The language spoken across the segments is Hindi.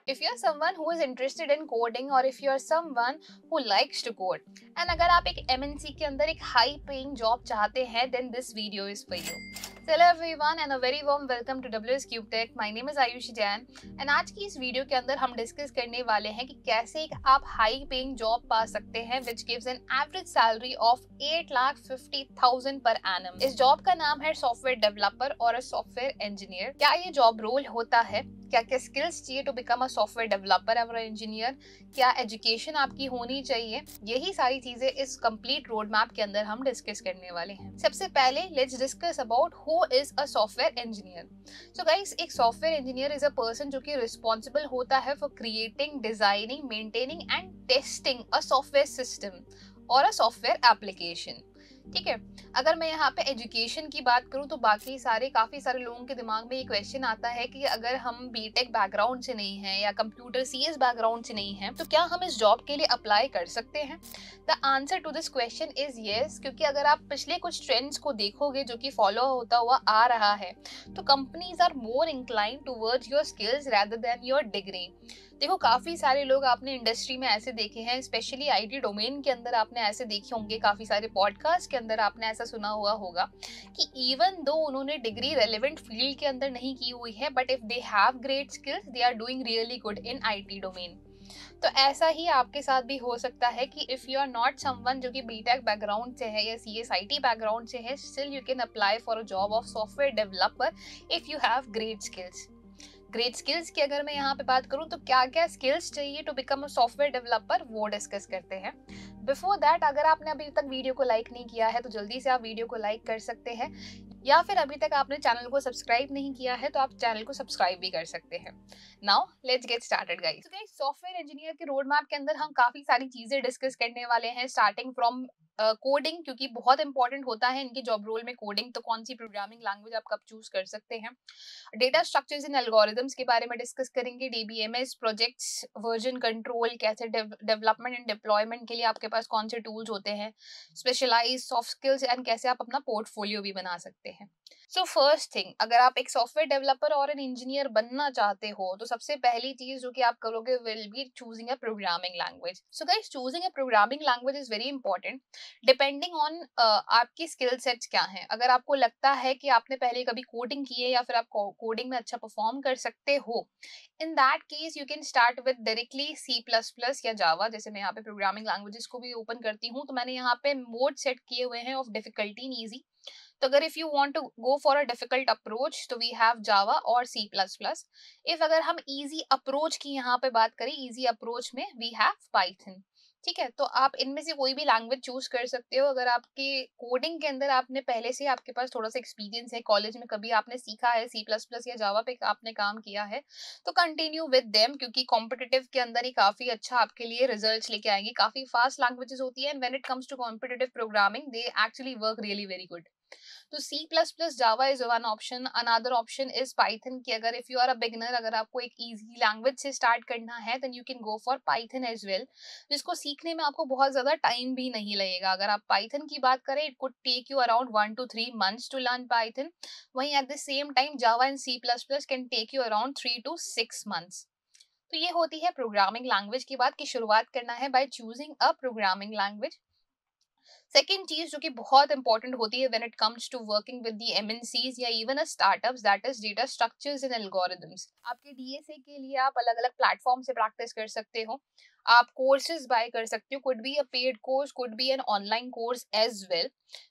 if you're someone who is interested in coding or if you're someone who likes to code and अगर आप एक MNC के अंदर एक high paying job चाहते हैं then this video is for you. Hello everyone and a very warm welcome to WS Cube Tech. My name is Ayushi Jain and आज की इस वीडियो के अंदर हम डिस्कस करने वाले हैं कि कैसे एक आप हाई पेइंग जॉब पा सकते हैं which gives an average salary of 8,50,000 per annum. इस जॉब का नाम है सॉफ्टवेयर डेवलपर और सॉफ्टवेयर इंजीनियर. क्या ये जॉब रोल होता है, क्या क्या स्किल्स चाहिए to become a software developer और इंजीनियर, क्या एजुकेशन आपकी होनी चाहिए, यही सारी चीजें इस कंप्लीट रोड मैप के अंदर हम डिस्कस करने वाले हैं. सबसे पहले let's discuss about who is a software engineer. So guys, एक software engineer is a person जो कि रिस्पॉन्सिबल होता है for creating, designing, maintaining and testing a software system और अ सॉफ्टवेयर एप्लीकेशन. ठीक है. अगर मैं यहाँ पे एजुकेशन की बात करूँ तो काफी सारे लोगों के दिमाग में ये क्वेश्चन आता है कि अगर हम बीटेक बैकग्राउंड से नहीं हैं या कंप्यूटर सीएस बैकग्राउंड से नहीं हैं तो क्या हम इस जॉब के लिए अप्लाई कर सकते हैं. The answer to this question is yes, क्योंकि अगर आप पिछले कुछ ट्रेंड्स को देखोगे जो कि फॉलो होता हुआ आ रहा है तो companies are more inclined towards your skills rather than your degree. देखो, काफी सारे लोग आपने इंडस्ट्री में ऐसे देखे हैं, स्पेशली आईटी डोमेन के अंदर आपने ऐसे देखे होंगे, काफी सारे पॉडकास्ट के अंदर आपने ऐसा सुना हुआ होगा कि इवन दो उन्होंने डिग्री रेलेवेंट फील्ड के अंदर नहीं की हुई है but if they have great skills they are doing really good in IT domain. तो ऐसा ही आपके साथ भी हो सकता है कि if you are not someone जो कि बीटेक बैकग्राउंड से है या सीएसआईटी बैकग्राउंड से है, still you can apply for a job of software developer if you have great skills. Great skills की अगर मैं यहाँ पे बात करूँ तो क्या क्या स्किल्स चाहिए to become a software developer वो डिस्कस करते हैं. बिफोर दैट, अगर आपने अभी तक वीडियो को लाइक नहीं किया है तो जल्दी से आप वीडियो को लाइक कर सकते हैं, या फिर अभी तक आपने चैनल को सब्सक्राइब नहीं किया है तो आप चैनल को सब्सक्राइब भी कर सकते हैं. Now let's get started guys. तो गाइस, सॉफ्टवेयर इंजीनियर के रोड मैप के अंदर हम काफी सारी चीजें डिस्कस करने वाले हैं, स्टार्टिंग फ्रॉम कोडिंग, क्योंकि बहुत इंपॉर्टेंट होता है इनके जॉब रोल में कोडिंग. तो कौन सी प्रोग्रामिंग लैंग्वेज आप कब चूज कर सकते हैं. डेटा स्ट्रक्चर्स इन एल्गोरिथम्स के बारे में डिस्कस करेंगे, डीबीएमएस, प्रोजेक्ट्स, वर्जन कंट्रोल, कैसे डेवलपमेंट एंड डिप्लॉयमेंट के लिए आपके पास कौन से टूल्स होते हैं, स्पेशलाइज सॉफ्ट स्किल्स एंड कैसे आप अपना पोर्टफोलियो भी बना सकते हैं. सो फर्स्ट थिंग, अगर आप एक सॉफ्टवेयर डेवलपर और एन इंजीनियर बनना चाहते हो तो सबसे पहली चीज जो कि आप करोगे will be choosing a programming language. So guys, choosing a programming language is very important depending on आपकी स्किल सेट्स क्या हैं. अगर आपको लगता है कि आपने पहले कभी कोडिंग की है या फिर आप कोडिंग में अच्छा परफॉर्म कर सकते हो, in that case you can start with directly C++ या जावा. जैसे मैं यहाँ पे प्रोग्रामिंग लैंग्वेजेस को भी ओपन करती हूँ तो मैंने यहाँ पे मोड सेट किए हुए हैं ऑफ डिफिकल्टी इन ईजी. तो अगर if you want to go for a difficult approach तो वी हैव जावा और C++. इफ अगर हम इजी अप्रोच की यहाँ पे बात करें, इजी अप्रोच में वी हैव पाइथन. ठीक है. तो आप इनमें से कोई भी लैंग्वेज चूज कर सकते हो. अगर आपके कोडिंग के अंदर आपने पहले से आपके पास थोड़ा सा एक्सपीरियंस है, कॉलेज में कभी आपने सीखा है C++ या जावा पे आपने काम किया है तो कंटिन्यू विद देम, क्योंकि कॉम्पिटिटिव के अंदर ही काफी अच्छा आपके लिए रिजल्ट्स लेके आएंगे. काफी फास्ट लैंग्वेजेस होती है and when it comes to competitive programming they actually work really very good. तो C++ Java is one option. Another option is Python कि अगर if you are a beginner, अगर आपको एक easy language से start करना है then you can go for Python as well, जिसको सीखने में आपको बहुत ज़्यादा टाइम भी नहीं लगेगा. अगर आप Python की बात करें it could take you around 1 to 3 months to learn Python. वहीं at the same time Java and C++ can take you around 3 to 6 months. तो ये होती है प्रोग्रामिंग लैंग्वेज की बात कि शुरुआत करना है by choosing a programming language. Second चीज जो कि बहुत इंपॉर्टेंट होती है when it comes to working with the MNCs या even a startups, that is data structures and algorithms. आपके डीएसए के लिए आप अलग अलग प्लेटफॉर्म से प्रैक्टिस कर सकते हो. आप कोर्सेज बाय कर सकते हो, could be a paid course, could be an online course as well.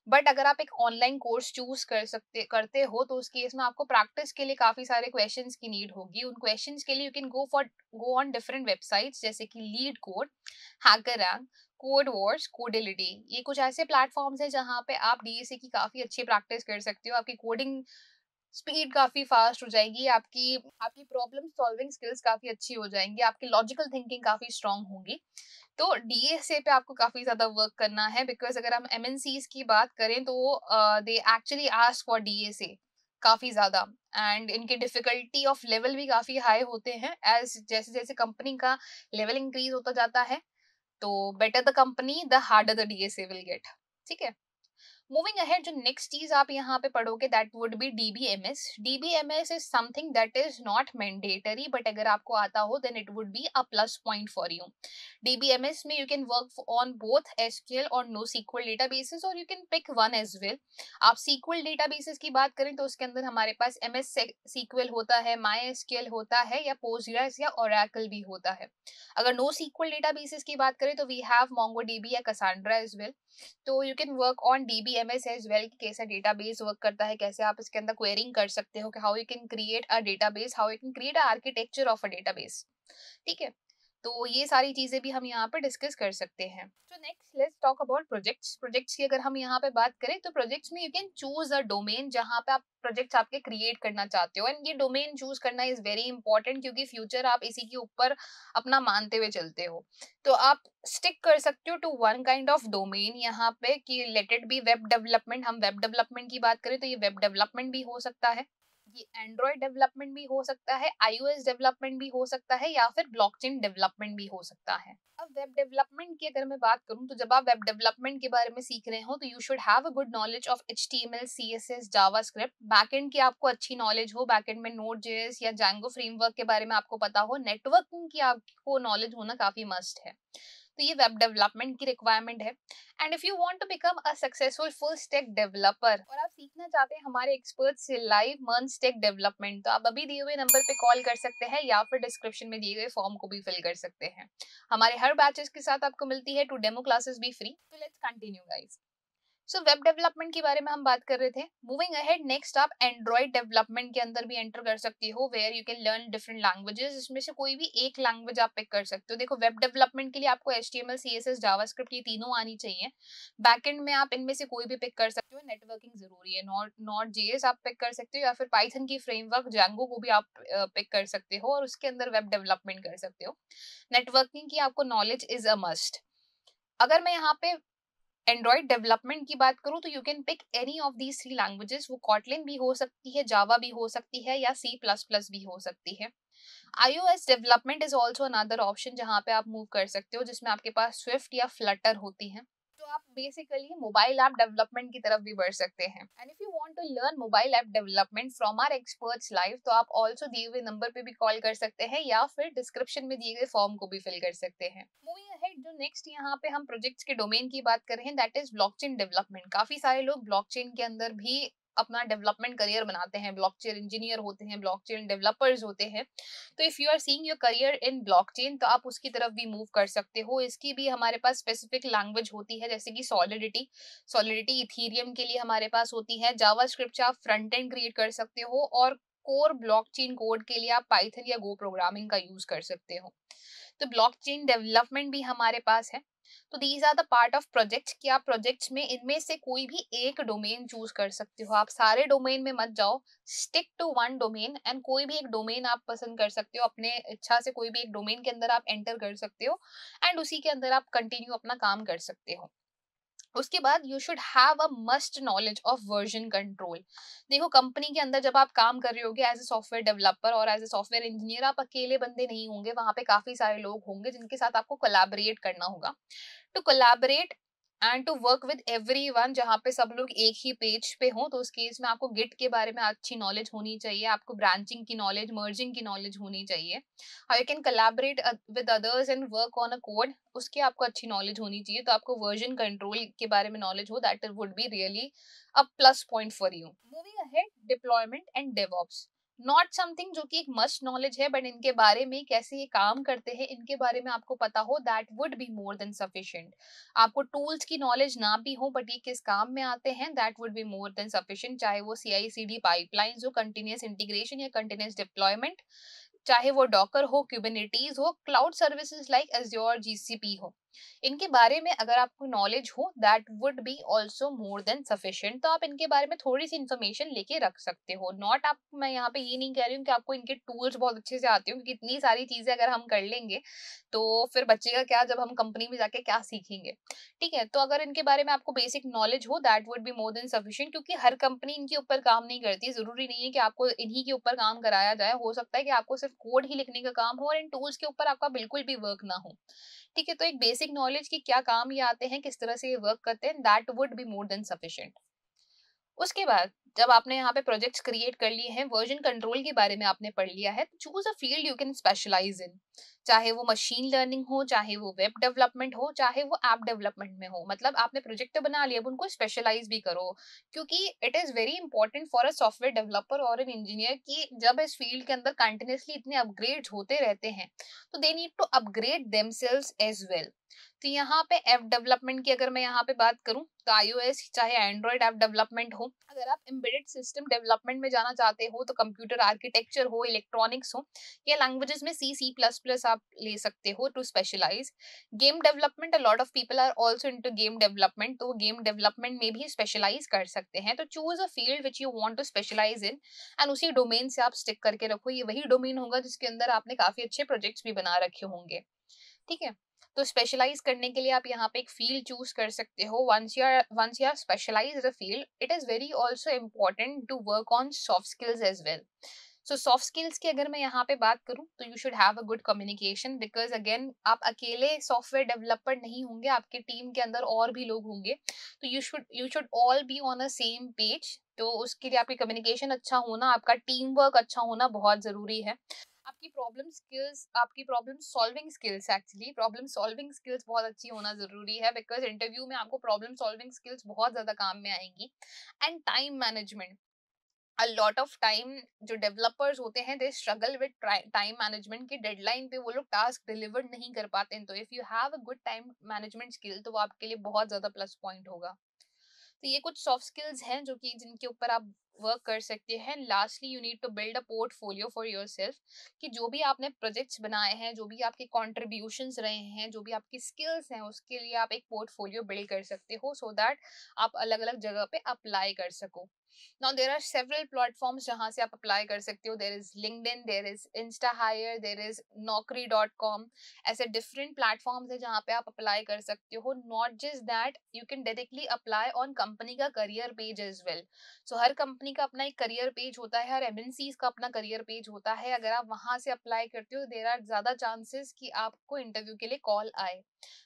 But अगर आप एक ऑनलाइन कोर्स चूज करते हो तो उस केस में आपको प्रैक्टिस के लिए काफी सारे क्वेश्चंस की नीड होगी. उन क्वेश्चंस के लिए you can go on different websites जैसे कि लीड कोड, हैकररैंक, कोड वॉर्स, कोडिलिटी. ये कुछ ऐसे प्लेटफॉर्म्स हैं जहाँ पे आप डीएसए की काफी अच्छी प्रैक्टिस कर सकते हो. आपकी कोडिंग स्पीड काफी फास्ट हो जाएगी, आपकी आपकी प्रॉब्लम सॉल्विंग स्किल्स काफी अच्छी हो जाएंगी, आपकी लॉजिकल थिंकिंग काफी स्ट्रांग होगी. तो डीएसए पे आपको काफी ज्यादा वर्क करना है बिकॉज अगर हम एमएनसीज की बात करें तो they actually ask for DSA काफी ज्यादा एंड इनके डिफिकल्टी ऑफ लेवल भी काफी हाई होते हैं. एज जैसे जैसे कंपनी का लेवल इंक्रीज होता जाता है तो better the company the harder the DSA will get. ठीक है. मूविंग अहेड, जो नेक्स्ट चीज आप यहाँ पे पढ़ोगे that would be DBMS. DBMS is something that is not mandatory, but अगर आपको आता हो then it would be a plus point for you. DBMS में you can work on both SQL और नो सीक्वल डेटाबेसेस, और you can pick one as well. आप सीक्वल डेटाबेसेस की बात करें तो उसके अंदर हमारे पास एमएस सीक्वल होता है, माई एसक्यूएल होता है, या पोस्टग्रेस या ओरेकल भी होता है. अगर नो सीक्वल डेटाबेसेस की बात करें तो वी हैव मोंगोडीबी या कसांड्रा एज वेल. तो you can work on DBMS as well, कि कैसा डेटाबेस वर्क करता है, कैसे आप इसके अंदर क्वेरिंग कर सकते हो, कि how you can create a database, how you can create a architecture of a database. ठीक है, तो ये सारी चीजें भी हम यहाँ पर डिस्कस कर सकते हैं. तो next let's talk about projects. Projects की अगर हम यहाँ पे बात करें तो प्रोजेक्ट्स में you can choose a domain जहाँ पे आप प्रोजेक्ट्स आपके क्रिएट करना चाहते हो. एंड ये डोमेन चूज करना इज वेरी इंपॉर्टेंट, क्योंकि फ्यूचर आप इसी के ऊपर अपना मानते हुए चलते हो. तो आप स्टिक कर सकते हो to one kind of domain यहाँ पे, कि let it be web development. हम वेब डेवलपमेंट की बात करें तो ये वेब डेवलपमेंट भी हो सकता है, ये एंड्रॉयड डेवलपमेंट भी हो सकता है, आईओएस डेवलपमेंट भी हो सकता है, या फिर ब्लॉकचेन डेवलपमेंट भी हो सकता है. अब वेब डेवलपमेंट की अगर मैं बात करूं तो जब आप वेब डेवलपमेंट के बारे में सीख रहे हो तो you should have a good knowledge of HTML, CSS, JavaScript. Backend की आपको अच्छी नॉलेज हो, बैकएंड में नोड जेएस या जैंगो फ्रेमवर्क के बारे में आपको पता हो, नेटवर्किंग की आपको नॉलेज होना काफी मस्ट है. तो ये वेब डेवलपमेंट की रिक्वायरमेंट है. And if you want to become a successful full stack developer, और आप सीखना चाहते हैं हमारे एक्सपर्ट से लाइव मर्न स्टैक डेवलपमेंट, तो आप अभी दिए हुए नंबर पे कॉल कर सकते हैं, या फिर डिस्क्रिप्शन में दिए गए फॉर्म को भी फिल कर सकते हैं. हमारे हर बैचेस के साथ आपको मिलती है 2 डेमो क्लासेस भी फ्री. तो let's continue guys. So web development के बारे में हम बात कर रहे थे. मूविंग अहेड, नेक्स्ट आप एंड्रॉइड डेवलपमेंट के अंदर भी एंटर कर सकती हो, where you can learn different languages. इसमें से कोई भी एक लैंग्वेज आप पिक कर सकते हो. देखो, वेब डेवलपमेंट के लिए आपको एचटीएमएल, सीएसएस, जावास्क्रिप्ट ये तीनों आनी चाहिए. बैकएंड में आप इनमें से कोई भी पिक कर सकते हो. नेटवर्किंग जरूरी है, नॉट जेएस आप पिक कर सकते हो, या फिर पाइथन की फ्रेमवर्क जैंगो को भी आप पिक कर सकते हो, और उसके अंदर वेब डेवलपमेंट कर सकते हो. नेटवर्किंग की आपको नॉलेज इज अ मस्ट. अगर मैं यहाँ पे एंड्रॉइड डेवलपमेंट की बात करूं तो you can pick any of these 3 languages. वो कॉटलिन भी हो सकती है, जावा भी हो सकती है, या सी प्लस प्लस भी हो सकती है. iOS development is also another option जहां पे आप मूव कर सकते हो, जिसमें आपके पास स्विफ्ट या फ्लटर होती है. तो आप बेसिकली मोबाइल ऐप डेवलपमेंट की तरफ भी बढ़ सकते हैं. And if you want to learn mobile app development from our experts live, तो आप ऑल्सो दिए हुए नंबर पे भी कॉल कर सकते हैं, या फिर डिस्क्रिप्शन में दिए गए फॉर्म को भी फिल कर सकते हैं. मूविंग अहेड, जो नेक्स्ट यहाँ पे हम प्रोजेक्ट्स के डोमेन की बात कर रहे हैं दैट इज ब्लॉकचेन डेवलपमेंट. काफी सारे लोग ब्लॉकचेन के अंदर भी अपना डेवलपमेंट करियर बनाते हैं. ब्लॉकचेन इंजीनियर होते हैं, ब्लॉकचेन डेवलपर्स होते हैं. तो if you are seeing your career in blockchain तो आप उसकी तरफ भी मूव कर सकते हो. इसकी भी हमारे पास स्पेसिफिक लैंग्वेज होती है, जैसे कि सॉलिडिटी. सॉलिडिटी इथीरियम के लिए हमारे पास होती है. जावास्क्रिप्ट से आप फ्रंट एंड क्रिएट कर सकते हो, और कोर ब्लॉकचेन कोड के लिए आप पाइथन या गो प्रोग्रामिंग का यूज कर सकते हो. तो ब्लॉकचेन डेवलपमेंट भी हमारे पास है. तो these are the part of projects, कि आप प्रोजेक्ट्स में इनमें से कोई भी एक डोमेन चूज कर सकते हो. आप सारे डोमेन में मत जाओ, stick to one domain. And कोई भी एक डोमेन आप पसंद कर सकते हो, अपने इच्छा से कोई भी एक डोमेन के अंदर आप एंटर कर सकते हो, एंड उसी के अंदर आप कंटिन्यू अपना काम कर सकते हो. उसके बाद you should have a must knowledge of version control. देखो, कंपनी के अंदर जब आप काम कर रहे होगे एज ए सॉफ्टवेयर डेवलपर और एज ए सॉफ्टवेयर इंजीनियर, आप अकेले बंदे नहीं होंगे. वहां पे काफी सारे लोग होंगे जिनके साथ आपको कोलैबोरेट करना होगा. To collaborate and to work with everyone, जहाँ पे सब लोग एक ही पेज पे हों, तो उस केस में आपको गिट के बारे में अच्छी नॉलेज होनी चाहिए, आपको ब्रांचिंग की नॉलेज, मर्जिंग की नॉलेज होनी चाहिए. How you can collaborate with others and work on a code, उसकी आपको अच्छी नॉलेज होनी चाहिए. तो आपको वर्जन कंट्रोल के बारे में नॉलेज हो, that would be really a plus point for you. Moving ahead, deployment and DevOps. Not something जो कि एक मस्ट नॉलेज है, बट इनके बारे में, कैसे ये काम करते हैं, इनके बारे में आपको पता हो, that would be more than sufficient. आपको टूल्स की नॉलेज ना भी हो, बट ये किस काम में आते हैं, that would be more than sufficient. चाहे वो CI/CD पाइपलाइंस हो, कंटिन्यूअस इंटीग्रेशन या कंटिन्यूअस डिप्लॉयमेंट, चाहे वो डॉकर हो, क्यूबरनेटीज हो, cloud services like Azure, GCP हो, इनके बारे में अगर आपको नॉलेज हो, that would B also more than sufficient. तो आप इनके बारे में थोड़ी सी इन्फॉर्मेशन लेके रख सकते हो. नॉट आप, मैं यहाँ पे ये नहीं कह रही हूँ कि आपको इनके टूल्स बहुत अच्छे से आते हो, क्योंकि इतनी सारी चीजें अगर हम कर लेंगे तो फिर बचेगा क्या जब हम कंपनी में जाके क्या सीखेंगे. ठीक है, तो अगर इनके बारे में आपको बेसिक नॉलेज हो, that would be more than sufficient, क्योंकि हर कंपनी इनके ऊपर काम नहीं करती. जरूरी नहीं है कि आपको इन्हीं के ऊपर काम कराया जाए. हो सकता है कि आपको सिर्फ कोड ही लिखने का काम हो और इन टूल्स के ऊपर आपका बिल्कुल भी वर्क ना हो. ठीक है, तो एक बेसिक बेसिक नॉलेज की क्या काम ये आते हैं, किस तरह से ये वर्क करते हैं, that would be more than sufficient. उसके बाद जब आपने यहाँ पे प्रोजेक्ट्स क्रिएट कर लिए हैं, वर्जन कंट्रोल के बारे में आपने पढ़ लिया है, तो choose a field you can specialise in. चाहे वो मशीन लर्निंग हो, चाहे वो वेब डेवलपमेंट हो, चाहे वो ऐप डेवलपमेंट में हो। मतलब आपने प्रोजेक्ट तो बना लिया, अब उनको स्पेशलाइज भी करो, क्योंकि it is very important for a software developer और एन इंजीनियर कि जब इस फील्ड के अंदर कंटिन्यूसली इतने अपग्रेड होते रहते हैं, तो they need to upgrade themselves as well. तो यहाँ पे ऐप डेवलपमेंट की अगर मैं यहाँ पे बात करूँ, तो iOS चाहे एंड्रॉइड ऐप डेवलपमेंट हो, अगर आप एम्बेडेड सिस्टम डेवलपमेंट में जाना चाहते हो, तो कंप्यूटर आर्किटेक्चर हो, इलेक्ट्रॉनिक्स हो, या लैंग्वेजेस में C++ आप ले सकते हो to specialise. Game development, a lot of people are also into game development, तो गेम डेवलपमेंट में भी स्पेशलाइज कर सकते हैं। तो choose a field which you want to specialise in and उसी डोमेन से आप स्टिक करके रखो। ये वही डोमेन होगा जिसके अंदर आपने काफी अच्छे प्रोजेक्ट्स भी बना रखे होंगे। ठीक है, तो स्पेशलाइज करने के लिए आप यहाँ पे एक फील्ड चूज कर सकते हो। Once you are specialise the field, it is very also important to work on soft skills as well. So soft skills की अगर मैं यहाँ पे बात करूँ, तो you should have a good communication, because again आप अकेले सॉफ्टवेयर डेवलपर नहीं होंगे, आपके टीम के अंदर और भी लोग होंगे, तो you should all be on a same page. तो उसके लिए आपकी कम्युनिकेशन अच्छा होना, आपका टीम वर्क अच्छा होना बहुत जरूरी है। आपकी problem solving skills, actually problem solving skills बहुत अच्छी होना जरूरी है, बिकॉज इंटरव्यू में आपको प्रॉब्लम सॉल्विंग स्किल्स बहुत ज्यादा काम में आएंगी। And time management, a lot of time जो डेवलपर्स होते हैं, they struggle with time management की डेडलाइन पे वो लोग टास्क डिलीवर नहीं कर पाते हैं। तो if you have a good time management skill, तो वो आपके लिए बहुत ज्यादा प्लस पॉइंट होगा। तो ये कुछ सॉफ्ट स्किल्स हैं जो कि जिनके ऊपर आप वर्क कर सकते हैं। Lastly you need to build a portfolio for yourself, कि जो भी आपने प्रोजेक्ट्स बनाए हैं, जो भी आपके कॉन्ट्रीब्यूशंस रहे हैं, जो भी आपकी स्किल्स हैं, उसके लिए आप एक पोर्टफोलियो बिल्ड कर सकते हो, सो दैट आप अलग अलग जगह पे अप्लाई कर सको। Now there are several platforms जहाँ से आप अप्लाई कर सकते हो। There is LinkedIn, there is InstaHire, there is Naukri.com। ऐसे डिफरेंट प्लेटफॉर्म्स है जहाँ पे आप अप्लाई कर सकते हो। Not just that, you can directly apply on company का करियर पेज एज वेल। सो हर कंपनी का अपना एक करियर पेज होता है, हर एमएनसीज का अपना करियर पेज होता है। अगर आप वहां से अप्लाई करते हो, देर आर ज्यादा चांसेस कि आपको इंटरव्यू के लिए कॉल आए,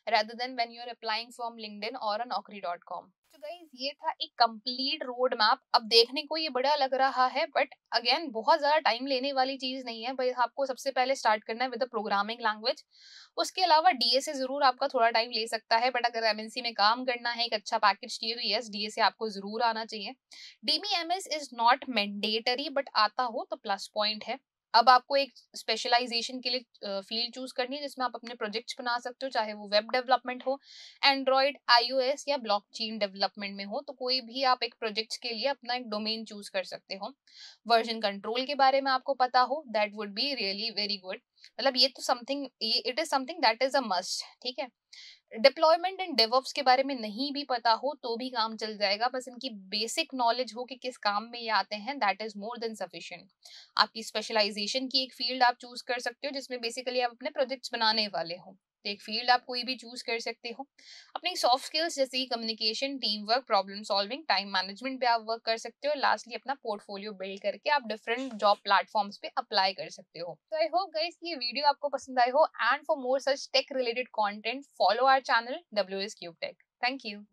rather than when you are applying from LinkedIn or a Naukri.com। तो गाइस, ये था एक कंप्लीट रोड मैप। अब देखने को ये बड़ा लग रहा है, बट अगेन बहुत ज्यादा टाइम लेने वाली चीज नहीं है भाई। आपको सबसे पहले स्टार्ट करना है विद प्रोग्रामिंग लैंग्वेज। उसके अलावा डीए से जरूर आपका थोड़ा टाइम ले सकता है, बट अगर एमएनसी में काम करना है, एक अच्छा पैकेज चाहिए, तो यस, डीए से आपको जरूर आना चाहिए। DBMS is not mandatory, but आता हो तो प्लस पॉइंट है। अब आपको एक स्पेशलाइजेशन के लिए फील्ड चूज करनी है जिसमें आप अपने प्रोजेक्ट्स बना सकते हो, चाहे वो वेब डेवलपमेंट हो, एंड्रॉइड, आईओएस या ब्लॉकचेन डेवलपमेंट में हो। तो कोई भी आप एक प्रोजेक्ट्स के लिए अपना एक डोमेन चूज कर सकते हो। वर्जन कंट्रोल के बारे में आपको पता हो, that would be really very good. मतलब ये तो समथिंग, ये it is something that is a must. ठीक है, डिप्लॉयमेंट एंड डेवऑप्स के बारे में नहीं भी पता हो तो भी काम चल जाएगा, बस इनकी बेसिक नॉलेज हो कि किस काम में ये आते हैं, that is more than sufficient. आपकी स्पेशलाइजेशन की एक फील्ड आप चूज कर सकते हो जिसमें बेसिकली आप अपने प्रोजेक्ट्स बनाने वाले हो। तो एक फील्ड आप कोई भी चूज कर सकते हो। अपनी सॉफ्ट स्किल्स जैसे communication, team work, problem solving, time management पे आप वर्क कर सकते हो। लास्टली अपना पोर्टफोलियो बिल्ड करके आप डिफरेंट जॉब प्लेटफॉर्म्स पे अप्लाई कर सकते हो। तो आई होप गाइस ये वीडियो आपको पसंद आई हो, and for more such tech related content follow our channel WS Cube Tech। Thank you.